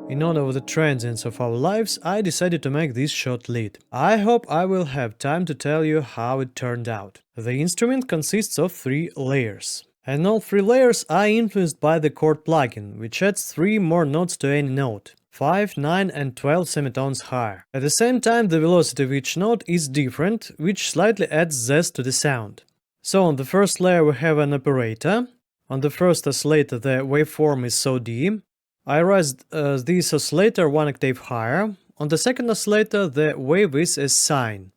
In honor of the transience of our lives, I decided to make this short lead. I hope I will have time to tell you how it turned out. The instrument consists of 3 layers. And all 3 layers are influenced by the chord plugin, which adds 3 more notes to any note. 5, 9 and 12 semitones higher. At the same time, the velocity of each note is different, which slightly adds zest to the sound. So on the first layer we have an operator. On the first oscillator the waveform is so D. I raised this oscillator 1 octave higher. On the second oscillator the wave is a sine.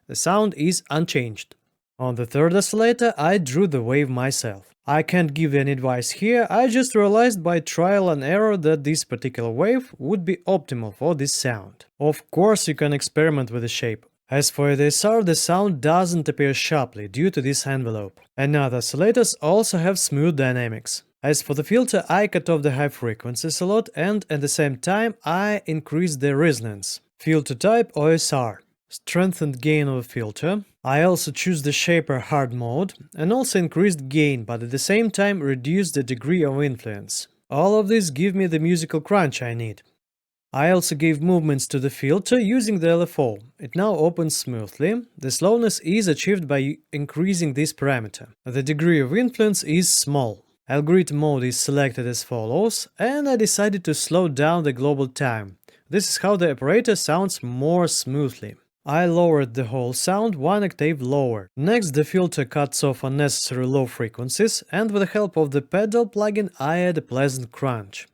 The sound is unchanged. On the third oscillator I drew the wave myself. I can't give any advice here, I just realized by trial and error that this particular wave would be optimal for this sound. Of course you can experiment with the shape. As for ADSR, the sound doesn't appear sharply due to this envelope. And other oscillators also have smooth dynamics. As for the filter, I cut off the high frequencies a lot and at the same time I increased the resonance. Filter type OSR. Strengthened gain of a filter. I also choose the shaper hard mode and also increased gain, but at the same time reduced the degree of influence. All of this give me the musical crunch I need. I also gave movements to the filter using the LFO. It now opens smoothly. The slowness is achieved by increasing this parameter. The degree of influence is small. Algorithm mode is selected as follows, and I decided to slow down the global time. This is how the operator sounds more smoothly. I lowered the whole sound 1 octave lower. Next, the filter cuts off unnecessary low frequencies, and with the help of the pedal plugin I add a pleasant crunch.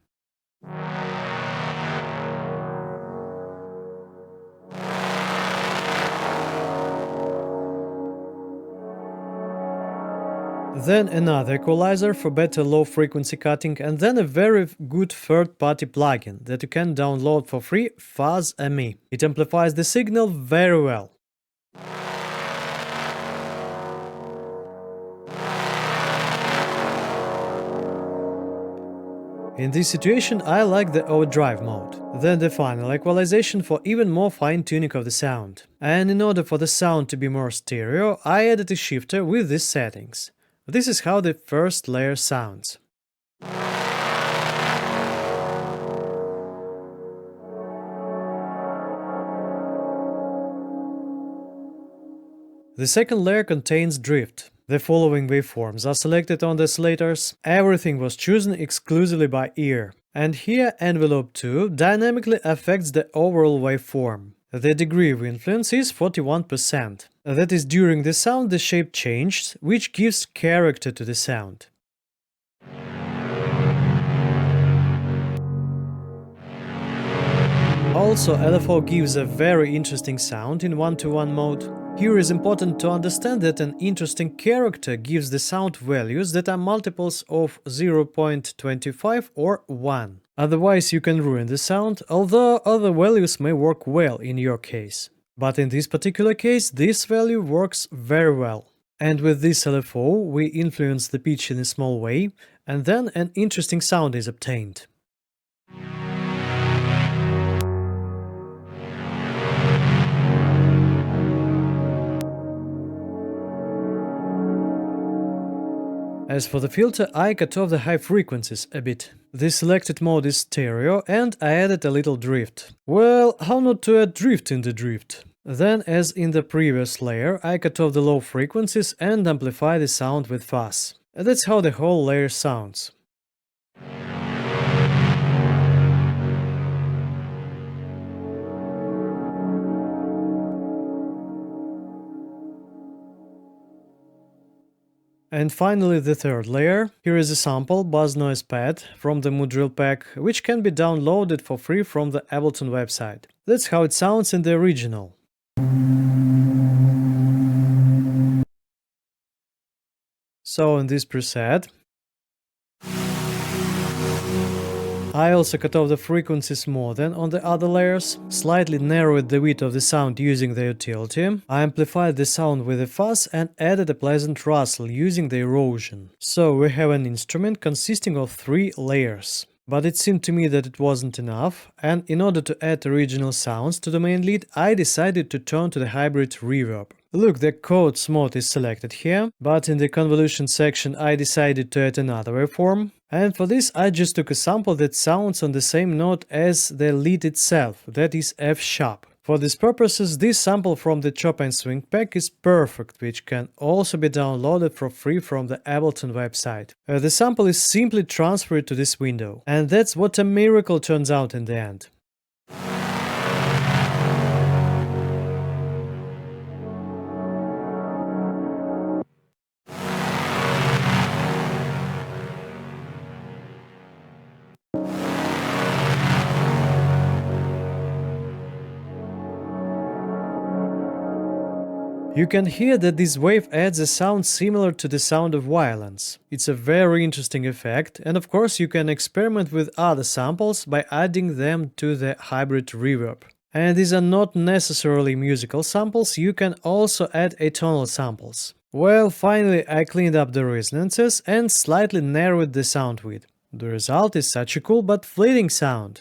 Then another equalizer for better low frequency cutting, and then a very good third-party plugin that you can download for free, Fuzz-A-Me. It amplifies the signal very well. In this situation I like the overdrive mode. Then the final equalization for even more fine-tuning of the sound. And in order for the sound to be more stereo, I added a shifter with these settings. This is how the first layer sounds. The second layer contains drift. The following waveforms are selected on the oscillators. Everything was chosen exclusively by ear. And here envelope 2 dynamically affects the overall waveform. The degree of influence is 41%. That is, during the sound the shape changed, which gives character to the sound. Also, LFO gives a very interesting sound in 1:1 mode. Here is important to understand that an interesting character gives the sound values that are multiples of 0.25 or 1. Otherwise you can ruin the sound, although other values may work well in your case. But in this particular case, this value works very well. And with this LFO, we influence the pitch in a small way, and then an interesting sound is obtained. As for the filter, I cut off the high frequencies a bit. The selected mode is stereo and I added a little drift. Well, how not to add drift in the drift? Then, as in the previous layer, I cut off the low frequencies and amplify the sound with fuzz. That's how the whole layer sounds. And finally the third layer. Here is a sample buzz noise pad from the Mood Drill pack, which can be downloaded for free from the Ableton website. That's how it sounds in the original. So in this preset, I also cut off the frequencies more than on the other layers, slightly narrowed the width of the sound using the utility. I amplified the sound with a fuzz and added a pleasant rustle using the erosion. So we have an instrument consisting of 3 layers. But it seemed to me that it wasn't enough, and in order to add original sounds to the main lead, I decided to turn to the Hybrid Reverb. Look, the quotes mode is selected here, but in the convolution section I decided to add another waveform. And for this I just took a sample that sounds on the same note as the lead itself, that is F sharp. For these purposes, this sample from the Chopin Swing Pack is perfect, which can also be downloaded for free from the Ableton website. The sample is simply transferred to this window, and that's what a miracle turns out in the end. You can hear that this wave adds a sound similar to the sound of violins. It's a very interesting effect, and of course you can experiment with other samples by adding them to the Hybrid Reverb. And these are not necessarily musical samples, you can also add atonal samples. Well, finally I cleaned up the resonances and slightly narrowed the sound width. The result is such a cool but fleeting sound.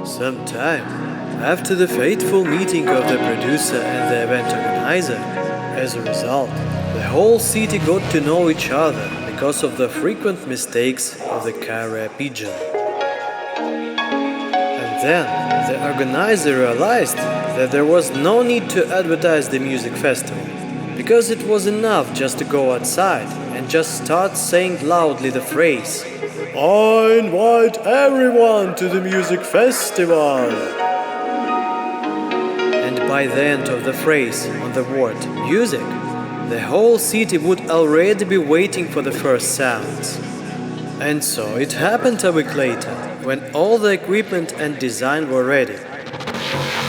Sometime after the fateful meeting of the producer and the event organizer, as a result, the whole city got to know each other because of the frequent mistakes of the carrier pigeon. And then the organizer realized that there was no need to advertise the music festival, because it was enough just to go outside and just start saying loudly the phrase, "I invite everyone to the music festival." And by the end of the phrase on the word music, the whole city would already be waiting for the first sounds. And so it happened a week later, when all the equipment and design were ready.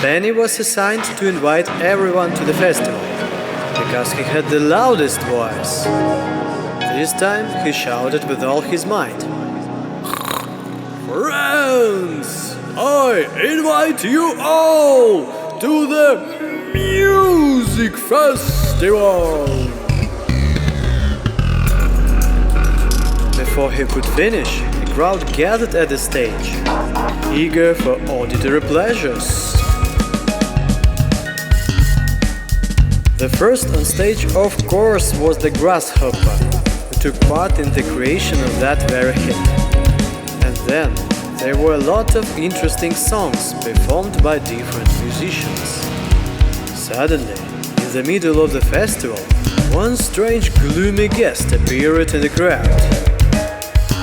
Benny was assigned to invite everyone to the festival, because he had the loudest voice. This time he shouted with all his might. "Friends, I invite you all to the music festival!" Before he could finish, a crowd gathered at the stage, eager for auditory pleasures. The first on stage, of course, was the Grasshopper, who took part in the creation of that very hit. And then there were a lot of interesting songs performed by different musicians. Suddenly, in the middle of the festival, one strange gloomy guest appeared in the crowd.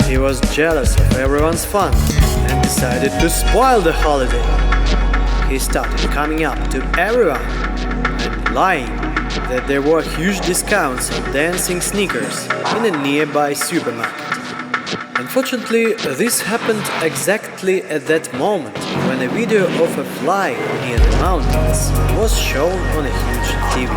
He was jealous of everyone's fun and decided to spoil the holiday. He started coming up to everyone and lying that there were huge discounts on dancing sneakers in a nearby supermarket. Unfortunately, this happened exactly at that moment when a video of a fly near the mountains was shown on a huge TV.